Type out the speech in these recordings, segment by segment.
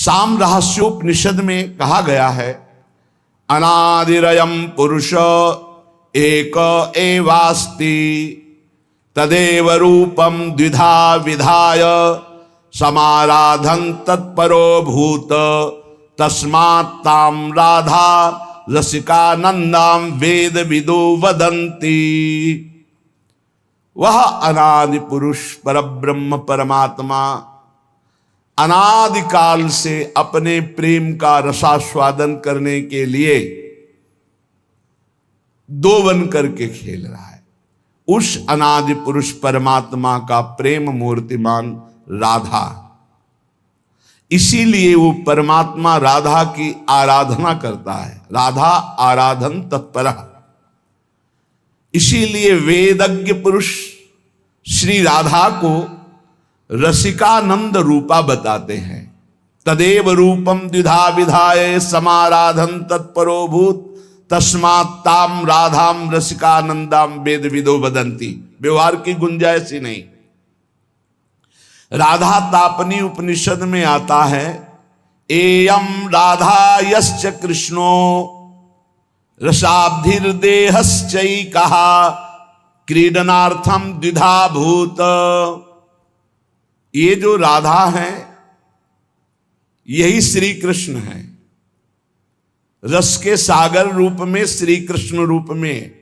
साम रहस्योपनिषद में कहा गया है, अनादिरयम पुरुष एक एवास्ति तदेव रूपम द्विधा विधाय समाराधन तत्परो भूत तस्मात् ताम राधा रसिकानंदाम वेद विदो वदंती। वह अनादि पुरुष परब्रह्म परमात्मा अनादिकाल से अपने प्रेम का रसास्वादन करने के लिए दो बन करके खेल रहा है। उस अनादि पुरुष परमात्मा का प्रेम मूर्तिमान राधा, इसीलिए वो परमात्मा राधा की आराधना करता है। राधा आराधन तत्पर, इसीलिए वेदज्ञ पुरुष श्री राधा को रसिकानंद रूपा बताते हैं। तदेव रूपम द्विधा विधाय समाराधन तत्परो भूत तस्मात् ताम राधाम रसिकानंदाम वेद विदो वदंती। व्यवहार की गुंजाइश ही नहीं। राधा तापनी उपनिषद में आता है, एयम राधा यश्च कृष्णो रसाब्धिर्देहश्चै कहा क्रीडनार्थम द्विधा भूत। ये जो राधा है यही श्री कृष्ण है। रस के सागर रूप में श्री कृष्ण रूप में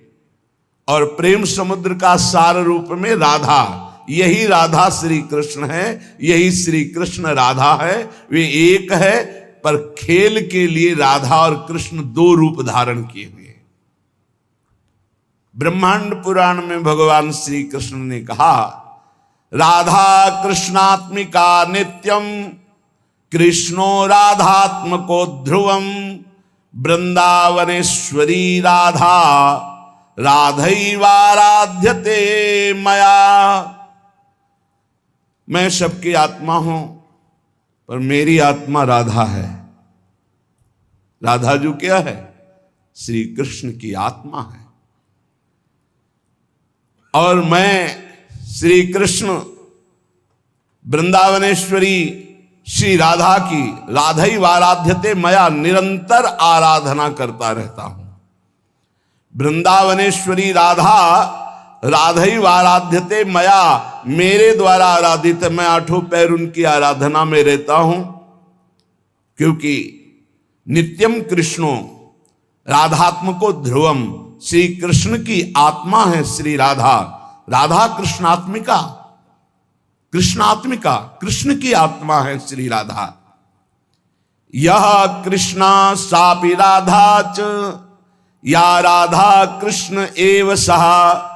और प्रेम समुद्र का सार रूप में राधा, यही राधा श्री कृष्ण है, यही श्री कृष्ण राधा है। वे एक है, पर खेल के लिए राधा और कृष्ण दो रूप धारण किए हुए। ब्रह्मांड पुराण में भगवान श्री कृष्ण ने कहा, राधा कृष्णात्मिका नित्यम कृष्णो राधात्मको ध्रुवम वृंदावनेश्वरी राधा राधैवाराध्यते मया। मैं सबकी आत्मा हूं, पर मेरी आत्मा राधा है। राधा जो क्या है? श्री कृष्ण की आत्मा है। और मैं श्री कृष्ण वृंदावनेश्वरी श्री राधा की राधैवाराध्यते मया निरंतर आराधना करता रहता हूं। वृंदावनेश्वरी राधा राधैवाराध्यते मया, मेरे द्वारा आराधित, मैं आठों पैर उनकी आराधना में रहता हूं। क्योंकि नित्यम कृष्णो राधात्मको ध्रुवम, श्री कृष्ण की आत्मा है श्री राधा। राधा कृष्णात्मिका, कृष्णात्मिका कृष्ण की आत्मा है श्री राधा। यह कृष्णा सापि राधा च या राधा कृष्ण एव सहा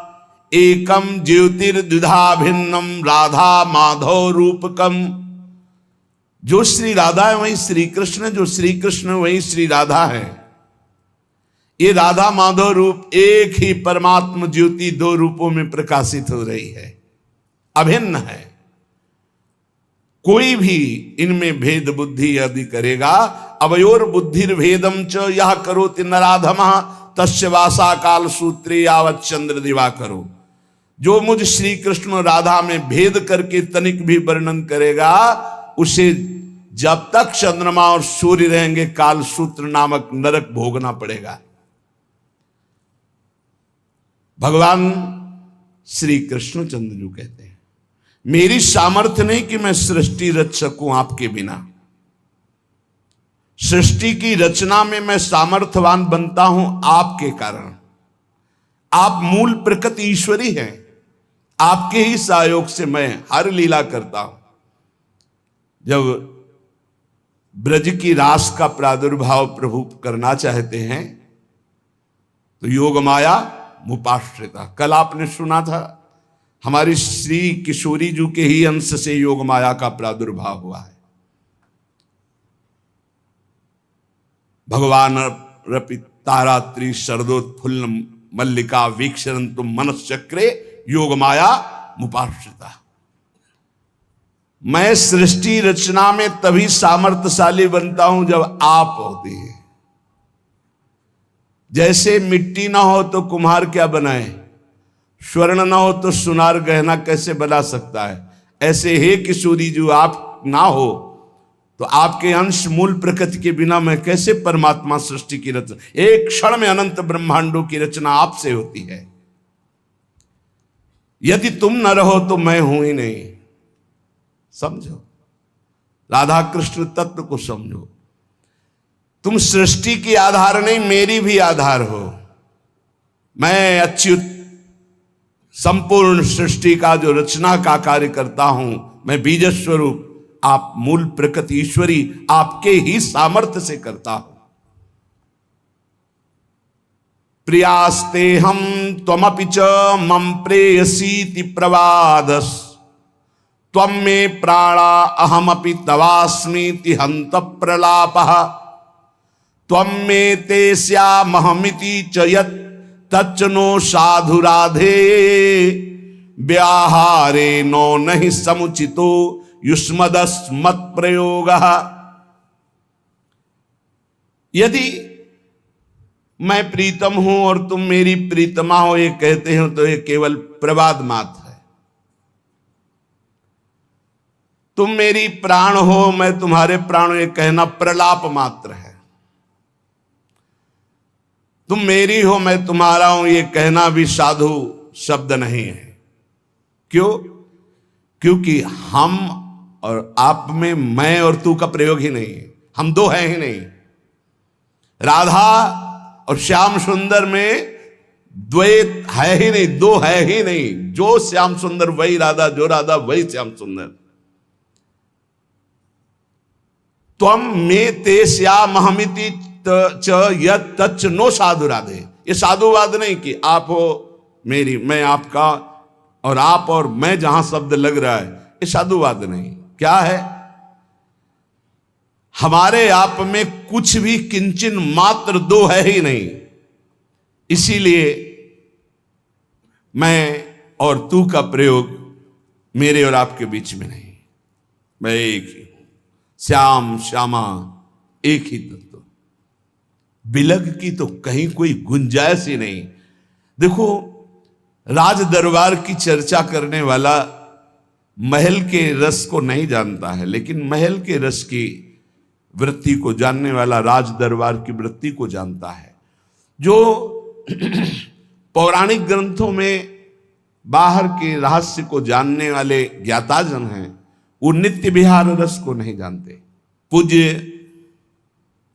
एकम ज्योतिर्द्विधा भिन्नम राधा माधव रूपकम। जो श्री राधा है वही श्री कृष्ण, जो श्री कृष्ण वही श्री राधा है। ये राधा माधव रूप एक ही परमात्म ज्योति दो रूपों में प्रकाशित हो रही है, अभिन्न है। कोई भी इनमें भेद बुद्धि यदि करेगा, अवयोर बुद्धिर भेदम च यह करोति नराधमः तस्य वासा काल सूत्रे यावत् चंद्र दिवा करो। जो मुझ श्री कृष्ण राधा में भेद करके तनिक भी वर्णन करेगा, उसे जब तक चंद्रमा और सूर्य रहेंगे काल सूत्र नामक नरक भोगना पड़ेगा। भगवान श्री कृष्ण चंद्र जो कहते हैं, मेरी सामर्थ्य नहीं कि मैं सृष्टि रच सकूं आपके बिना। सृष्टि की रचना में मैं सामर्थ्यवान बनता हूं आपके कारण। आप मूल प्रकृति ईश्वरी हैं, आपके ही सहयोग से मैं हर लीला करता हूं। जब ब्रज की रास का प्रादुर्भाव प्रभु करना चाहते हैं तो योग माया मुपाश्रिता, कल आपने सुना था, हमारी श्री किशोरी जी के ही अंश से योग माया का प्रादुर्भाव हुआ है। भगवान रपि तारात्रि शरदोत्फुल्ल मल्लिका वीक्षरन्तु मनश्चक्रे योग माया मुपाश्रिता। मैं सृष्टि रचना में तभी सामर्थ्यशाली बनता हूं जब आप होते हैं। जैसे मिट्टी ना हो तो कुम्हार क्या बनाए, स्वर्ण ना हो तो सुनार गहना कैसे बना सकता है, ऐसे हे किशोरी जो आप ना हो तो आपके अंश मूल प्रकृति के बिना मैं कैसे परमात्मा सृष्टि की रचना, एक क्षण में अनंत ब्रह्मांडों की रचना आपसे होती है। यदि तुम न रहो तो मैं हूं ही नहीं। समझो, राधा कृष्ण तत्व को समझो। तुम सृष्टि की आधार नहीं, मेरी भी आधार हो। मैं अच्युत संपूर्ण सृष्टि का जो रचना का कार्य करता हूं, मैं बीज स्वरूप, आप मूल प्रकृति ईश्वरी आपके ही सामर्थ्य से करता हूं। प्रियास्ते हम त्वमपि च मम प्रेयसीति प्रवादस, त्वं मे प्राणा अहमपि तवास्मीति हंत प्रलापः, त्वं मे ते स्यामहमिति च यत् तच्च नो साधु राधे, व्याहारे नो नहि समुचितो युष्मदस्मत् प्रयोगः। यदि मैं प्रीतम हूं और तुम मेरी प्रीतमा हो ये कहते हो तो ये केवल प्रवाद मात्र है। तुम मेरी प्राण हो, मैं तुम्हारे प्राण, ये कहना प्रलाप मात्र है। तुम मेरी हो, मैं तुम्हारा हूं, ये कहना भी साधु शब्द नहीं है। क्यों? क्योंकि हम और आप में मैं और तू का प्रयोग ही नहीं है, हम दो हैं ही नहीं। राधा और श्याम सुंदर में द्वैत है ही नहीं, दो है ही नहीं। जो श्याम सुंदर वही राधा, जो राधा वही श्याम सुंदर। त्वं मे ते श्यामहमिति च यत् तच्च नो साधु राधे। ये साधुवाद नहीं कि आप हो मेरी, मैं आपका, और आप और मैं जहां शब्द लग रहा है, ये साधुवाद नहीं। क्या है? हमारे आप में कुछ भी किंचन मात्र दो है ही नहीं। इसीलिए मैं और तू का प्रयोग मेरे और आपके बीच में नहीं। मैं एक ही हूं, श्याम श्यामा एक ही तत्व। बिलग की तो कहीं कोई गुंजाइश ही नहीं। देखो, राज दरबार की चर्चा करने वाला महल के रस को नहीं जानता है, लेकिन महल के रस की वृत्ति को जानने वाला राज दरबार की वृत्ति को जानता है। जो पौराणिक ग्रंथों में बाहर के रहस्य को जानने वाले ज्ञाताजन हैं, वो नित्य विहार रस को नहीं जानते। पूज्य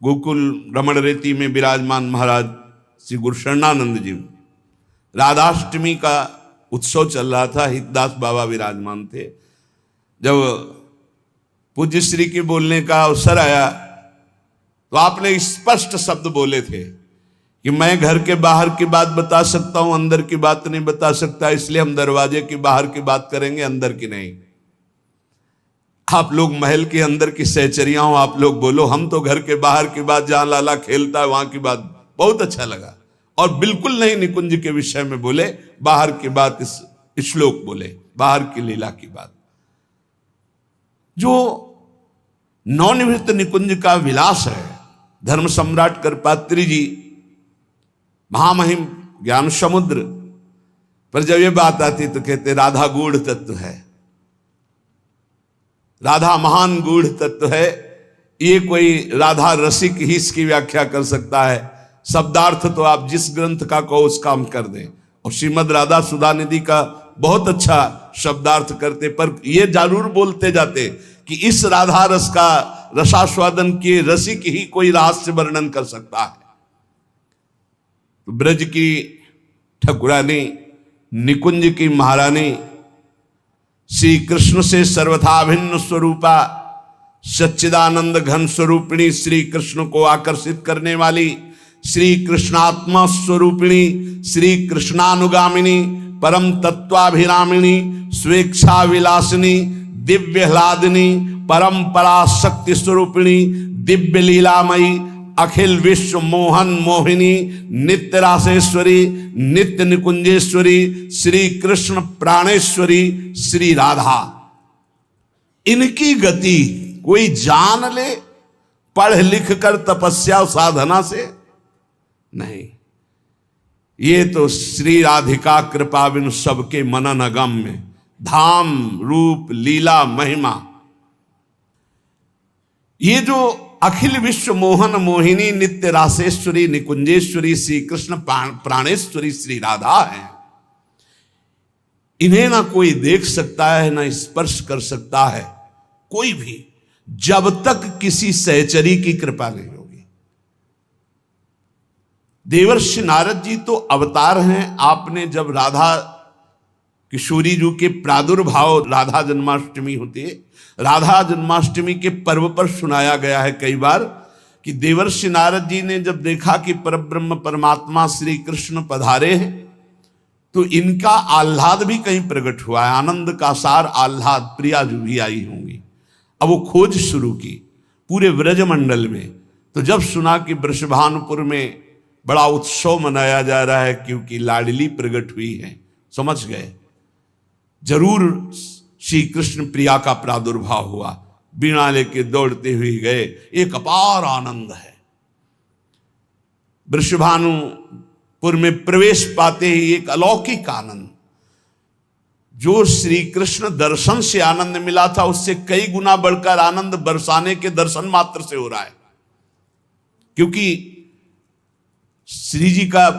गोकुल रमण रेती में विराजमान महाराज श्री गुरु शरणानंद जी, राधाष्टमी का उत्सव चल रहा था, हितदास बाबा विराजमान थे। जब पूज्य श्री के बोलने का अवसर आया तो आपने स्पष्ट शब्द बोले थे कि मैं घर के बाहर की बात बता सकता हूं, अंदर की बात नहीं बता सकता, इसलिए हम दरवाजे के बाहर की बात करेंगे, अंदर की नहीं। आप लोग महल के अंदर की सहचरियां हो, आप लोग बोलो, हम तो घर के बाहर की बात, जहां लाला खेलता है वहां की बात। बहुत अच्छा लगा। और बिल्कुल नहीं निकुंज के विषय में बोले, बाहर की बात, इस श्लोक बोले, बाहर की लीला की बात। जो नवनिवृत्त निकुंज का विलास है, धर्म सम्राट करपात्री जी महामहिम ज्ञान समुद्र पर जब ये बात आती तो कहते राधा गूढ़ तत्व है, राधा महान गूढ़ तत्व है। ये कोई राधा रसिक ही इसकी व्याख्या कर सकता है। शब्दार्थ तो आप जिस ग्रंथ का कहो उसका हम कर दें, और श्रीमद राधा सुधा निधि का बहुत अच्छा शब्दार्थ करते, पर ये जरूर बोलते जाते कि इस राधा रस का रसास्वादन किए रसिक ही कोई रहस्य वर्णन कर सकता है। तो ब्रज की ठकुरानी, निकुंज की महारानी, श्री कृष्ण से सर्वथा भिन्न स्वरूपा, सच्चिदानंद घन स्वरूपिणी, श्री कृष्ण को आकर्षित करने वाली, श्री कृष्णात्मा स्वरूपिणी, श्री कृष्णानुगामिनी, परम तत्वाभिरामिणी, स्वेच्छा विलासिनी, दिव्य ह्लादिनी, परम पराशक्ति स्वरूपिणी, दिव्य लीलामयी, अखिल विश्व मोहन मोहिनी, नित्य रासेश्वरी, नित्य निकुंजेश्वरी, श्री कृष्ण प्राणेश्वरी, श्री राधा। इनकी गति कोई जान ले पढ़ लिख कर तपस्या साधना से नहीं। ये तो श्री राधिका कृपा बिन सबके मनन अगम्य, धाम रूप लीला महिमा। ये जो अखिल विश्व मोहन मोहिनी नित्य रासेश्वरी निकुंजेश्वरी श्री कृष्ण प्राणेश्वरी श्री राधा है, इन्हें ना कोई देख सकता है ना स्पर्श कर सकता है कोई भी, जब तक किसी सहचरी की कृपा नहीं होगी। देवर्षि नारद जी तो अवतार हैं। आपने जब राधा किशोरी जी के प्रादुर्भाव, राधा जन्माष्टमी होती है, राधा जन्माष्टमी के पर्व पर सुनाया गया है कई बार कि देवर्षि नारद जी ने जब देखा कि परब्रह्म परमात्मा श्री कृष्ण पधारे हैं तो इनका आह्लाद भी कहीं प्रकट हुआ है, आनंद का सार आह्लाद, प्रिया जो भी आई होंगी। अब वो खोज शुरू की पूरे व्रजमंडल में। तो जब सुना कि वृषभानुपुर में बड़ा उत्सव मनाया जा रहा है क्योंकि लाडली प्रकट हुई है, समझ गए जरूर श्री कृष्ण प्रिया का प्रादुर्भाव हुआ। बीणा लेके दौड़ते हुए गए, एक अपार आनंद है। वृषभानुपुर में प्रवेश पाते ही एक अलौकिक आनंद, जो श्री कृष्ण दर्शन से आनंद मिला था उससे कई गुना बढ़कर आनंद बरसाने के दर्शन मात्र से हो रहा है। क्योंकि श्री जी का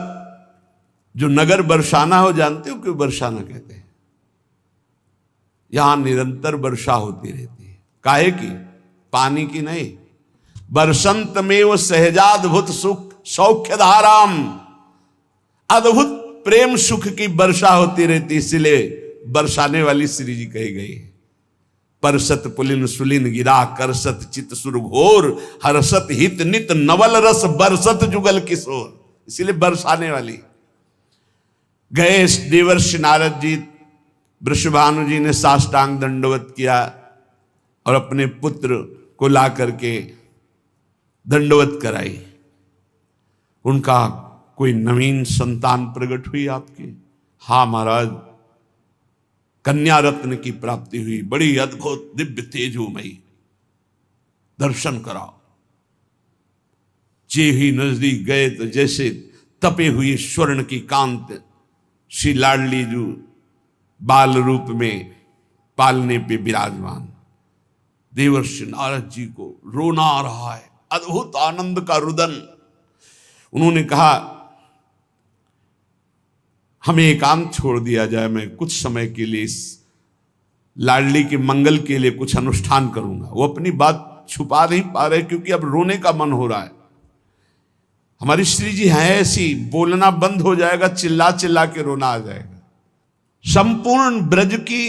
जो नगर बरसाना हो, जानते हो क्यों बरसाना कहते हैं? यहां निरंतर वर्षा होती रहती है। काहे की? पानी की नहीं। बरसंत में वो सहजाद्भुत सुख सौख्य धाराम, अद्भुत प्रेम सुख की वर्षा होती रहती, इसलिए बरसाने वाली श्री जी कही गई है। परसत पुलिन सुलिन गिरा करसत चित सुर घोर, हर्षत हित नित नवल रस बरसत जुगल किशोर, इसलिए बरसाने वाली। गए देवर्षि नारद जी, वृषभानु जी ने साष्टांग दंडवत किया और अपने पुत्र को ला करके दंडवत कराई। उनका कोई नवीन संतान प्रकट हुई आपकी? हाँ महाराज, कन्या रत्न की प्राप्ति हुई, बड़ी अद्भुत दिव्य तेजोमयी। दर्शन कराओ। जे ही नजदीक गए तो जैसे तपे हुए स्वर्ण की कांत श्री लाडली जो बाल रूप में पालने पे विराजमान। देवर्षि नारद जी को रोना आ रहा है, अद्भुत आनंद का रुदन। उन्होंने कहा हमें एकांत छोड़ दिया जाए, मैं कुछ समय के लिए इस लाडली के मंगल के लिए कुछ अनुष्ठान करूंगा। वो अपनी बात छुपा नहीं पा रहे क्योंकि अब रोने का मन हो रहा है। हमारी श्री जी है ऐसी, बोलना बंद हो जाएगा, चिल्ला चिल्ला के रोना आ जाएगा। संपूर्ण ब्रज की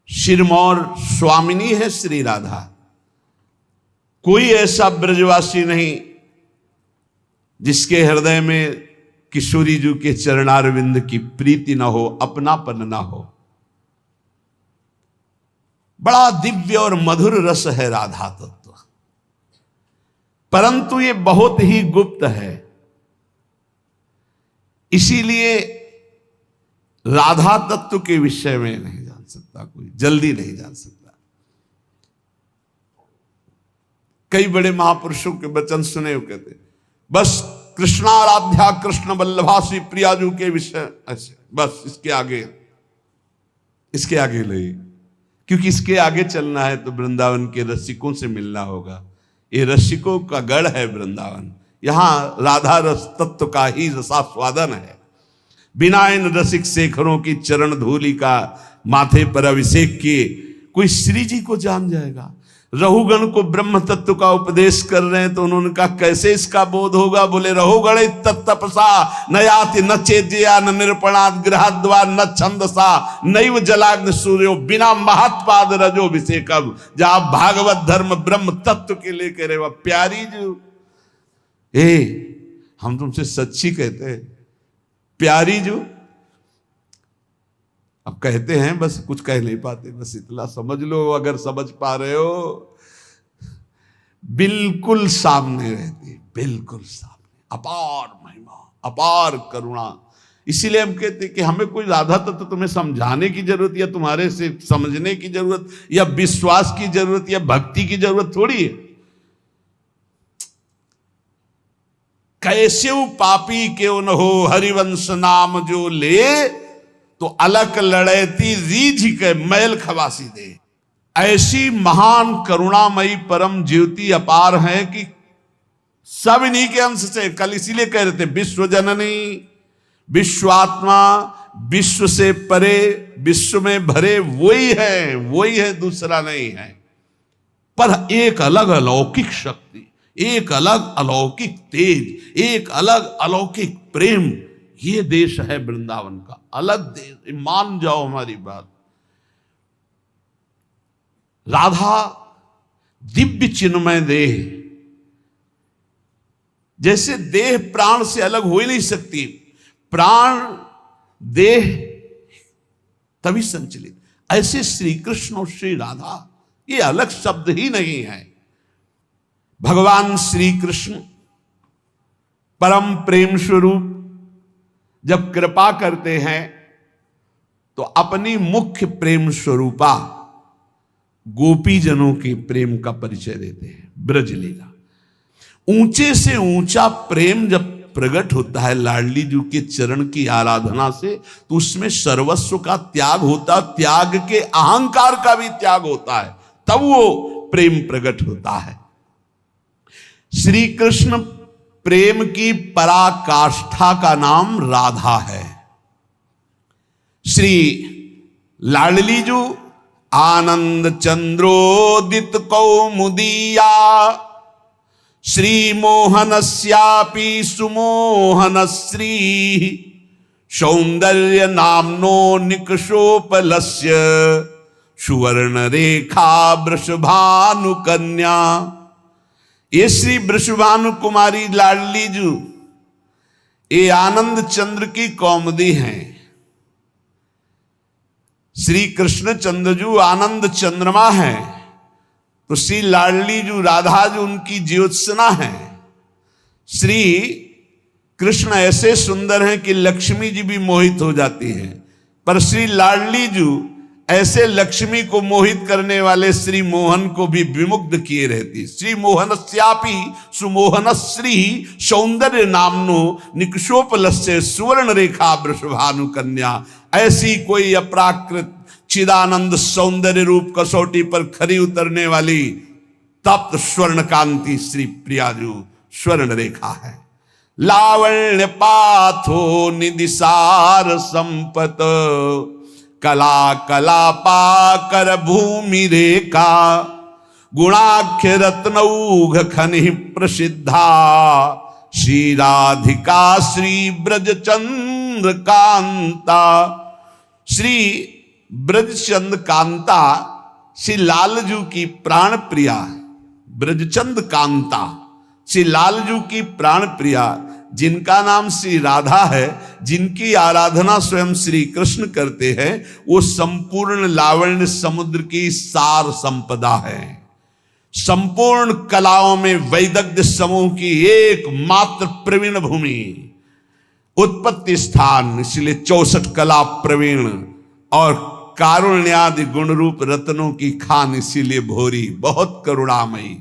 सिरमौर स्वामिनी है श्री राधा। कोई ऐसा ब्रजवासी नहीं जिसके हृदय में किशोरी जी के चरणारविंद की प्रीति ना हो, अपनापन ना हो। बड़ा दिव्य और मधुर रस है राधा तत्व, परंतु ये बहुत ही गुप्त है। इसीलिए राधा तत्व के विषय में नहीं जान सकता कोई, जल्दी नहीं जान सकता। कई बड़े महापुरुषों के वचन सुने हो, कहते बस कृष्णाराध्या कृष्ण वल्लभा श्री प्रियाजू के विषय ऐसे, बस इसके आगे नहीं, क्योंकि इसके आगे चलना है तो वृंदावन के रसिकों से मिलना होगा। ये रसिकों का गढ़ है वृंदावन, यहां राधा रस तत्व का ही रसास्वादन है। बिना इन रसिक शेखरों की चरण धूलि का माथे पर अभिषेक किए कोई श्री जी को जान जाएगा। रहुगण को ब्रह्म तत्व का उपदेश कर रहे हैं तो उन्होंने कहा कैसे इसका बोध होगा? बोले रहुगण तपसा न याति न चेज्या न निरूपणाद गृहाद्वा न छंदसा नैव जलाग्न सूर्यो बिना महत्पाद रजो अभिषेकम। जहां भागवत धर्म ब्रह्म तत्व के लेकर रहे, प्यारी जो हम तुमसे सच्ची कहते हैं, प्यारी जो अब कहते हैं, बस कुछ कह नहीं पाते, बस इतना समझ लो। अगर समझ पा रहे हो, बिल्कुल सामने रहती, बिल्कुल सामने, अपार महिमा, अपार करुणा। इसीलिए हम कहते कि हमें कोई राधा तत्व तुम्हें समझाने की जरूरत या तुम्हारे से समझने की जरूरत या विश्वास की जरूरत या भक्ति की जरूरत थोड़ी है। कैसे पापी क्यों न हो हरिवंश नाम जो ले, तो अलक लड़ैती रीझ के मैल खवासी दे। ऐसी महान करुणामयी परम ज्योति अपार है कि सब इन्हीं के अंश से, कल इसीलिए कह रहे थे विश्व जननी, विश्वात्मा, विश्व से परे, विश्व में भरे वही है, दूसरा नहीं है। पर एक अलग अलौकिक शक्ति, एक अलग अलौकिक तेज, एक अलग अलौकिक प्रेम, ये देश है वृंदावन का, अलग देश। मान जाओ हमारी बात। राधा दिव्य चिन्मय देह, जैसे देह प्राण से अलग हो ही नहीं सकती, प्राण देह तभी संचलित, ऐसे श्री कृष्ण और श्री राधा ये अलग शब्द ही नहीं है। भगवान श्री कृष्ण परम प्रेम स्वरूप जब कृपा करते हैं तो अपनी मुख्य प्रेम स्वरूपा गोपी जनों के प्रेम का परिचय देते हैं। ब्रजलीला ऊंचे से ऊंचा प्रेम जब प्रकट होता है लाडली जी के चरण की आराधना से, तो उसमें सर्वस्व का त्याग होता, त्याग के अहंकार का भी त्याग होता है, तब वो प्रेम प्रकट होता है। श्री कृष्ण प्रेम की पराकाष्ठा का नाम राधा है। श्री लाडली जी आनंद चंद्रोदित कौमुदीया, श्री मोहनस्यापि सुमोहनश्री, सौंदर्य नामनो निकषोपलस्य, सुवर्ण रेखा वृषभानु कन्या। ये श्री वृषभानु कुमारी लाडली जी ये आनंद चंद्र की कौमुदी हैं। श्री कृष्ण चंद्र जी आनंद चंद्रमा है, तो श्री लाडली जी राधा जी उनकी ज्योत्सना है। श्री कृष्ण ऐसे सुंदर हैं कि लक्ष्मी जी भी मोहित हो जाती है, पर श्री लाडली जी ऐसे लक्ष्मी को मोहित करने वाले श्री मोहन को भी विमुग्ध किए रहती। श्री मोहनस्यापि सुमोहनश्री, सौंदर्य नामनो निकषोपलस्य, सुवर्ण रेखा वृषभानु कन्या। ऐसी कोई अपराकृत चिदानंद सौंदर्य रूप कसौटी पर खरी उतरने वाली तप्त स्वर्ण कांति श्री प्रियाजू स्वर्ण रेखा है। लावण्य पाथो निदिसार संपत, कला कला पाकर भूमि रेखा, गुणाख्य रत्नौघ खनि प्रसिद्धा, श्री राधिका श्री ब्रजचंद्र कांता। श्री ब्रजचंद कांता श्री लालजू की प्राण प्रिया, ब्रजचंद कांता श्री लालजू की प्राण प्रिया, जिनका नाम श्री राधा है, जिनकी आराधना स्वयं श्री कृष्ण करते हैं, वो संपूर्ण लावण्य समुद्र की सार संपदा है। संपूर्ण कलाओं में वैदग्ध्य समूह की एकमात्र प्रवीण भूमि, उत्पत्ति स्थान, इसलिए 64 कला प्रवीण, और कारुण्यादि गुण रूप रत्नों की खान, इसीलिए भोरी, बहुत करुणामयी।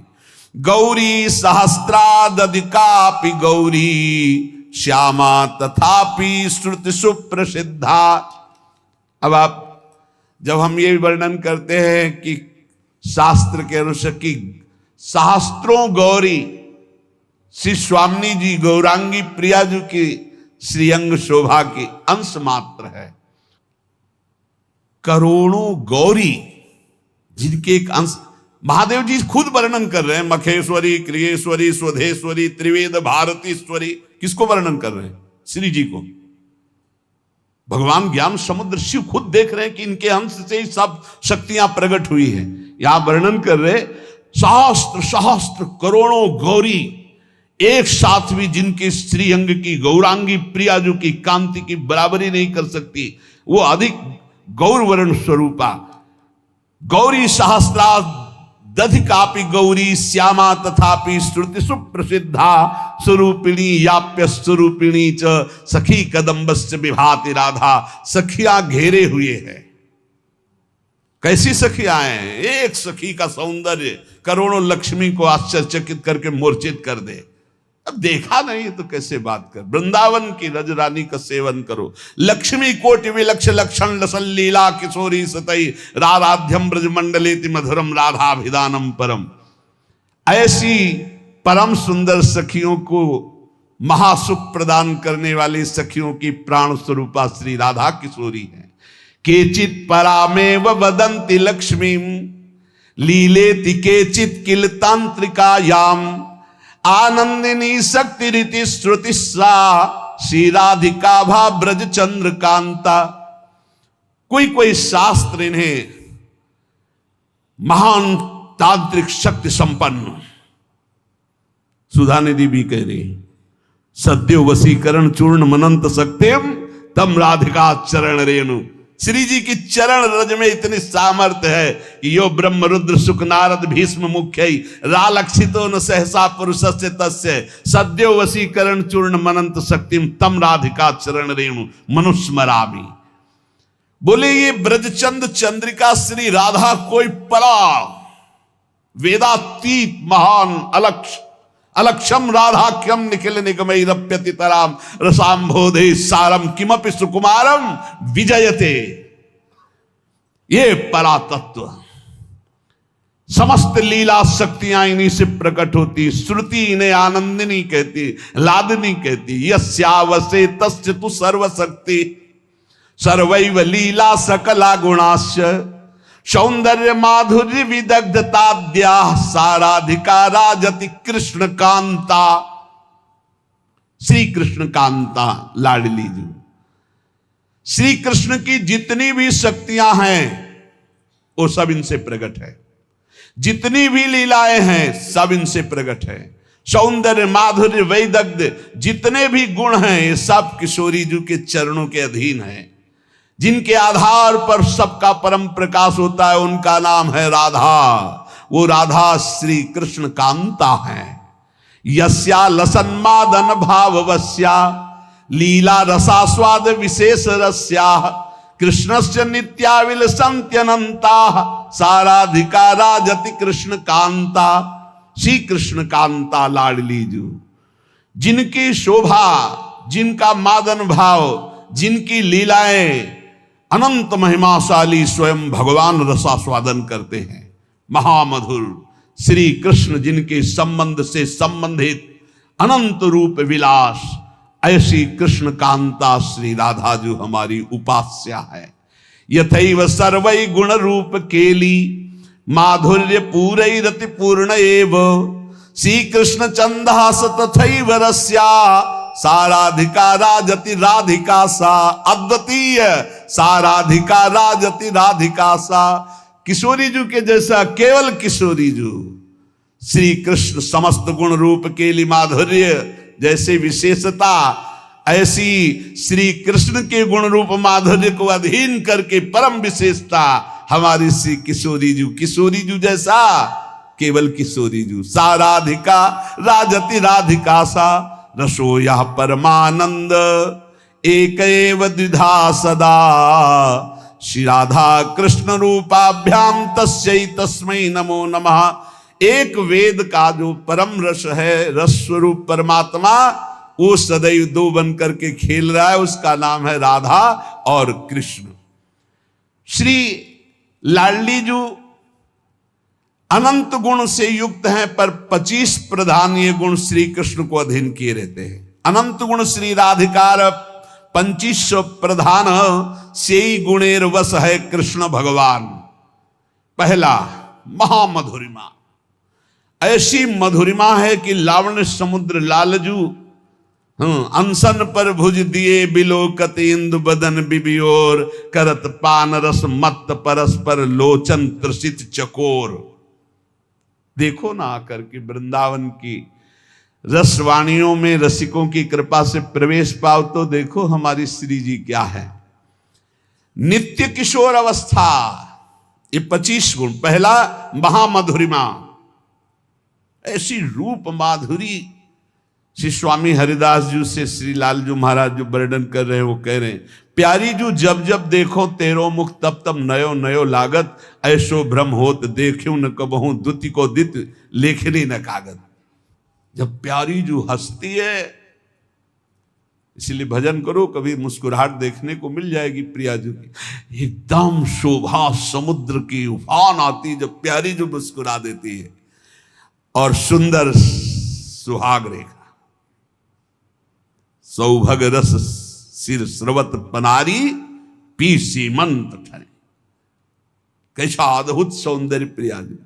गौरी सहस्रादधिकापि गौरी, श्यामा तथापि श्रुति सुप्रसिद्धा। अब आप जब हम ये वर्णन करते हैं कि शास्त्र के अनुसार की सहस्त्रों गौरी श्री स्वामी जी गौरांगी प्रिया जी की श्रीअंग शोभा की अंश मात्र है। करोड़ों गौरी जिनके एक अंश महादेव जी खुद वर्णन कर रहे हैं। मखेश्वरी, क्रियेश्वरी, स्वधेश्वरी, त्रिवेद भारतीश्वरी, किसको वर्णन कर रहे हैं? श्री जी को। भगवान ज्ञान समुद्र शिव खुद देख रहे हैं कि इनके अंश से ही सब शक्तियां प्रकट हुई हैं। यहां वर्णन कर रहे सहस्त्र सहस्त्र करोड़ों गौरी एक साथ भी जिनके श्री अंग की गौरांगी प्रियाजू की कांति की बराबरी नहीं कर सकती, वो अधिक गौरवर्ण स्वरूपा। गौरी सहस्रा दधिकापि गौरी, श्यामा तथापि श्रुति सुप्रसिद्धा, स्वरूपिणी याप्य स्वरूपिणी च सखी कदम्बस्य विभाति राधा। सखियां घेरे हुए हैं। कैसी सखियां हैं? एक सखी का सौंदर्य करोड़ों लक्ष्मी को आश्चर्यचकित करके मूर्छित कर दे। अब देखा नहीं तो कैसे बात कर। वृंदावन की रजरानी का सेवन करो। लक्ष्मी कोटि विलक्ष लक्षण लसन लीला किशोरी सतई राधाध्यम ब्रज मंडलेति मधुरम राधाभिधानम परम। ऐसी परम सुंदर सखियों को महासुख प्रदान करने वाली सखियों की प्राण स्वरूपा श्री राधा किशोरी है। केचित परामेव वदंती लक्ष्मी लीलेति केचित किल तांत्रिकायाम आनंदिनी शक्ति रीति श्रुति सा श्री राधिका भा ब्रज चंद्रकांता। कोई कोई शास्त्र इन्हें महान तांत्रिक शक्ति संपन्न, सुधा निधि भी कह रही, सद्यो वसीकरण चूर्ण मनंत सक्त्यम तम राधिका चरण रेणु। श्री जी की चरण रज में इतनी सामर्थ्य है कि यो ब्रह्म रुद्र सुख नारद भीष्म मुख्य रालक्षितो न सहसा पुरुषस्य तस्य सद्यो वसीकरण चूर्ण मनंत शक्तिम तम राधिका चरण रेणु मनुस्मरामि। बोले ये ब्रजचंद चंद्रिका श्री राधा कोई परा वेदातीत महान अलक्षम राधाख्यम निखिल निगमैरप्यति तराम रसाम्भोधे सारम किमपि सुकुमारम विजयते। ये परातत्व समस्त लीला शक्तियां इन्हीं से प्रकट होती। श्रुति इन्हें आनंदिनी कहती, लादनी कहती। यस्यावसे तस्य तु सर्वशक्ति सर्वैव लीला सकला गुणाश्च सौंदर्य माधुर्य विदग्धताद्या साराधिका राजति कृष्ण कांता। श्री कृष्ण कांता लाडली जी, श्री कृष्ण की जितनी भी शक्तियां हैं वो सब इनसे प्रकट है। जितनी भी लीलाएं हैं सब इनसे प्रकट है। सौंदर्य माधुर्य वैदग्ध जितने भी गुण हैं ये सब किशोरी जी के चरणों के अधीन है। जिनके आधार पर सबका परम प्रकाश होता है उनका नाम है राधा। वो राधा श्री कृष्ण कांता है। यस्या लसन्मादन भाववस्या लीला रसास्वाद विशेष रस्या कृष्णस्य नित्याविल संत्यनंता साराधिका राजति कृष्ण कांता। श्री कृष्ण कांता लाडली जू, जिनकी शोभा, जिनका मादन भाव, जिनकी लीलाएं अनंत महिमाशाली स्वयं भगवान रसास्वादन करते हैं। महामधुर श्री कृष्ण जिनके संबंध से संबंधित अनंत रूप विलास, ऐसी कृष्ण कांता श्री राधा जो हमारी उपास्या है। यथैव सर्वै गुण रूप केली माधुर्य पूरैरति पूर्ण एव श्री कृष्ण चंदास तथैव रस्या साराधिका राजति राधिका सा। अद्वितीय साराधिका राजति राधिका सा। किशोरी जू के जैसा केवल किशोरी जू श्री कृष्ण समस्त गुण रूप केली माधुर्य जैसे विशेषता, ऐसी श्री कृष्ण के गुण रूप माधुर्य को अधीन करके परम विशेषता हमारी श्री किशोरी जू। किशोरी जू जैसा केवल किशोरी जू। साराधिका राजति राधिका सा रसो यह परमानंद एक एव द्विधा सदा श्री राधा कृष्ण रूपाभ्याम तस्यै तस्मै नमो नमः। एक वेद का जो परम रस है, रस स्वरूप परमात्मा, वो सदैव दो बन करके खेल रहा है। उसका नाम है राधा और कृष्ण। श्री लाडली जू अनंत गुण से युक्त हैं, पर 25 प्रधान ये गुण श्री कृष्ण को अधीन किए रहते हैं। अनंत गुण श्री राधिकार 25 प्रधान से ही गुणेर वश है कृष्ण भगवान। पहला महामधुरिमा, ऐसी मधुरिमा है कि लावण्य समुद्र लालजू अनशन पर भुज दिए बिलोकत इंदु बदन बिबियोर करत पान रस मत परस्पर लोचन त्रसित चकोर। देखो ना आकर के वृंदावन की रसवाणियों में रसिकों की कृपा से प्रवेश पाओ तो देखो हमारी श्री जी क्या है। नित्य किशोर अवस्था, ये 25 गुण। पहला महामधुरिमा, ऐसी रूप माधुरी। श्री स्वामी हरिदास जी से श्री लालजू महाराज जो वर्णन कर रहे हैं वो कह रहे हैं, प्यारी जू जब जब देखो तेरो मुख तब तब नयो नयो लागत ऐसो भ्रम होत देखियो न कबहू दुति को दित लेखनी न कागत। जब प्यारी जो हंसती है, इसलिए भजन करो, कभी मुस्कुराहट देखने को मिल जाएगी प्रिया जी की। एकदम शोभा समुद्र की उफान आती जब प्यारी जो मुस्कुरा देती है। और सुंदर सुहाग रेखा, सौभग रस सिर स्रवत पनारी, पी सीमंत ठने। कैसा अद्भुत सौंदर्य प्रिया जी।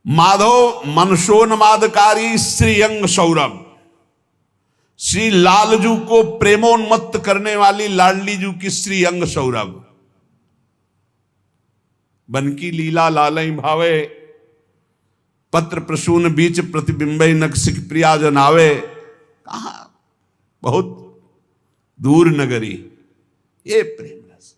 माधव मनसोन्मादकारी श्रीअंग सौरभ, श्री लालजू को प्रेमोन्मत्त करने वाली लाडली जू की श्रीअंग सौरभ। बन की लीला लालई भावे, पत्र प्रसून बीच प्रतिबिंबई नक्सिक प्रिया जनावे। कहा बहुत दूर नगरी ये प्रेम रस।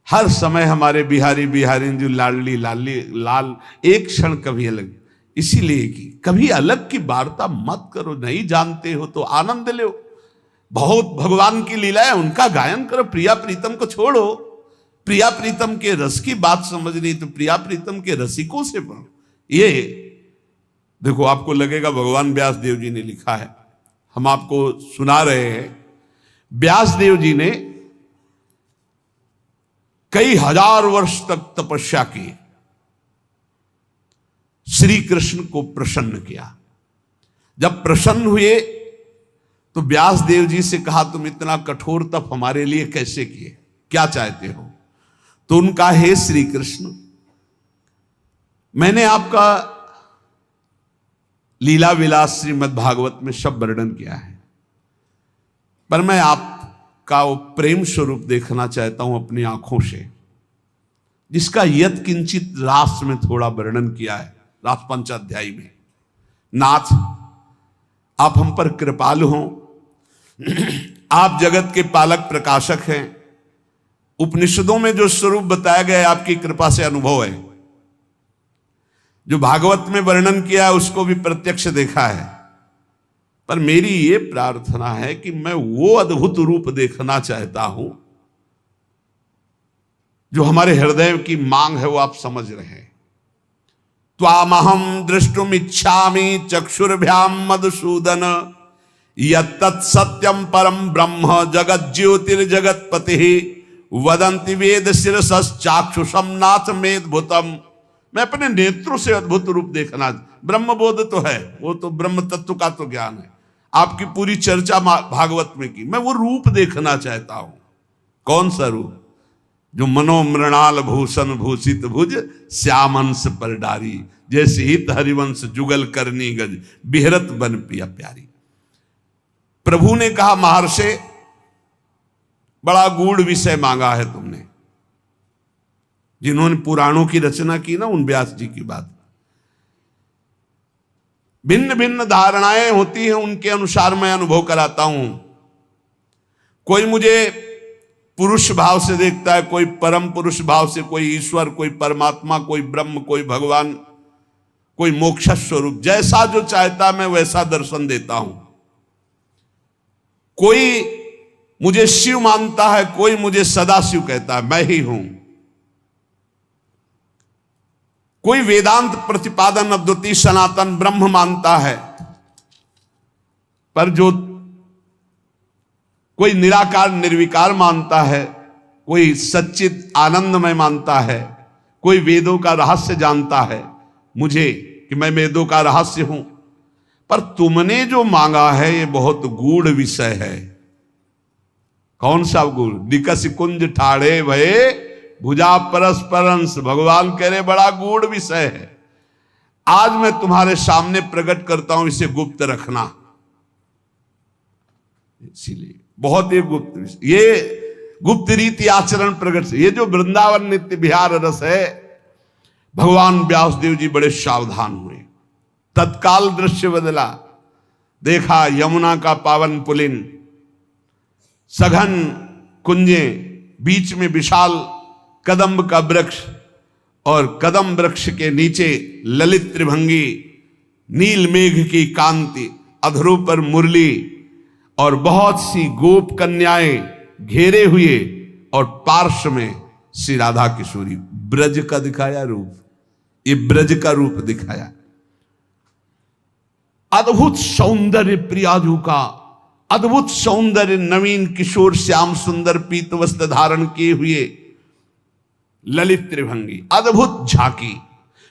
हर समय हमारे बिहारी बिहारी जो लाडली लाली लाल, एक क्षण कभी अलग। इसीलिए कि कभी अलग की वार्ता मत करो, नहीं जानते हो तो आनंद लो। बहुत भगवान की लीला है, उनका गायन करो। प्रिया प्रीतम को छोड़ो, प्रिया प्रीतम के रस की बात समझनी तो प्रिया प्रीतम के रसिकों से पढ़ो। ये देखो, आपको लगेगा भगवान व्यास देव जी ने लिखा है, हम आपको सुना रहे हैं। व्यास देव जी ने कई हजार वर्ष तक तपस्या की, श्री कृष्ण को प्रसन्न किया। जब प्रसन्न हुए तो व्यास देव जी से कहा, तुम इतना कठोर तप हमारे लिए कैसे किए, क्या चाहते हो? तो उनका, हे श्री कृष्ण, मैंने आपका लीला विलास श्रीमद् भागवत में सब वर्णन किया है, पर मैं आपका वो प्रेम स्वरूप देखना चाहता हूं अपनी आंखों से, जिसका यत किंचित रास में थोड़ा वर्णन किया है, रास पंचाध्यायी में। नाथ, आप हम पर कृपालु हों, आप जगत के पालक प्रकाशक हैं। उपनिषदों में जो स्वरूप बताया गया है आपकी कृपा से अनुभव है, जो भागवत में वर्णन किया है उसको भी प्रत्यक्ष देखा है। पर मेरी ये प्रार्थना है कि मैं वो अद्भुत रूप देखना चाहता हूं जो हमारे हृदय की मांग है, वो आप समझ रहे हैं। त्वामहं द्रष्टुम इच्छामि चक्षुर्भ्याम मधुसूदन, यत्तत् सत्यम परम ब्रह्म जगत ज्योतिर्जगतपति, वदन्ति वेद शिरसश्चाक्षुषम नाथ मेदभूतम। मैं अपने नेत्रों से अद्भुत रूप देखना, ब्रह्म बोध तो है, वो तो ब्रह्म तत्व का तो ज्ञान है, आपकी पूरी चर्चा भागवत में की, मैं वो रूप देखना चाहता हूं। कौन सा रूप? जो मनोमृणाल भूषण भूषित भुज, श्यामंश पर डारी, जैसे हित हरिवंश जुगल करनी गज, बिहरत बन प्रिया प्यारी। प्रभु ने कहा, महर्षि, बड़ा गूढ़ विषय मांगा है तुमने। जिन्होंने पुराणों की रचना की ना, उन व्यास जी की बात, भिन्न भिन्न धारणाएं होती हैं, उनके अनुसार मैं अनुभव कराता हूं। कोई मुझे पुरुष भाव से देखता है, कोई परम पुरुष भाव से, कोई ईश्वर, कोई परमात्मा, कोई ब्रह्म, कोई भगवान, कोई मोक्ष स्वरूप। जैसा जो चाहता मैं वैसा दर्शन देता हूं। कोई मुझे शिव मानता है, कोई मुझे सदाशिव कहता है, मैं ही हूं। कोई वेदांत प्रतिपादन अद्वितीय सनातन ब्रह्म मानता है, पर जो कोई निराकार निर्विकार मानता है, कोई सच्चित आनंदमय मानता है, कोई वेदों का रहस्य जानता है मुझे कि मैं वेदों का रहस्य हूं। पर तुमने जो मांगा है ये बहुत गूढ़ विषय है। कौन सा गूढ़? निकस कुंज ठाड़े भये भुजा परस्परंस। भगवान कह रहे बड़ा गूढ़ विषय है, आज मैं तुम्हारे सामने प्रकट करता हूं, इसे गुप्त रखना। इसीलिए बहुत ही गुप्त विषय, ये गुप्त रीति आचरण प्रकट से। ये जो वृंदावन नित्य विहार रस है, भगवान व्यासदेव जी बड़े सावधान हुए। तत्काल दृश्य बदला, देखा यमुना का पावन पुलिन, सघन कुंजे, बीच में विशाल कदम्ब का वृक्ष, और कदम वृक्ष के नीचे ललित त्रिभंगी, नील मेघ की कांति, अधरों पर मुरली, और बहुत सी गोप कन्याएं घेरे हुए, और पार्श्व में श्री राधा किशोरी। ब्रज का दिखाया रूप, ये ब्रज का रूप दिखाया। अद्भुत सौंदर्य प्रियाजू का, अद्भुत सौंदर्य नवीन किशोर श्याम सुंदर पीत वस्त्र धारण किए हुए ललित त्रिभंगी, अद्भुत झांकी।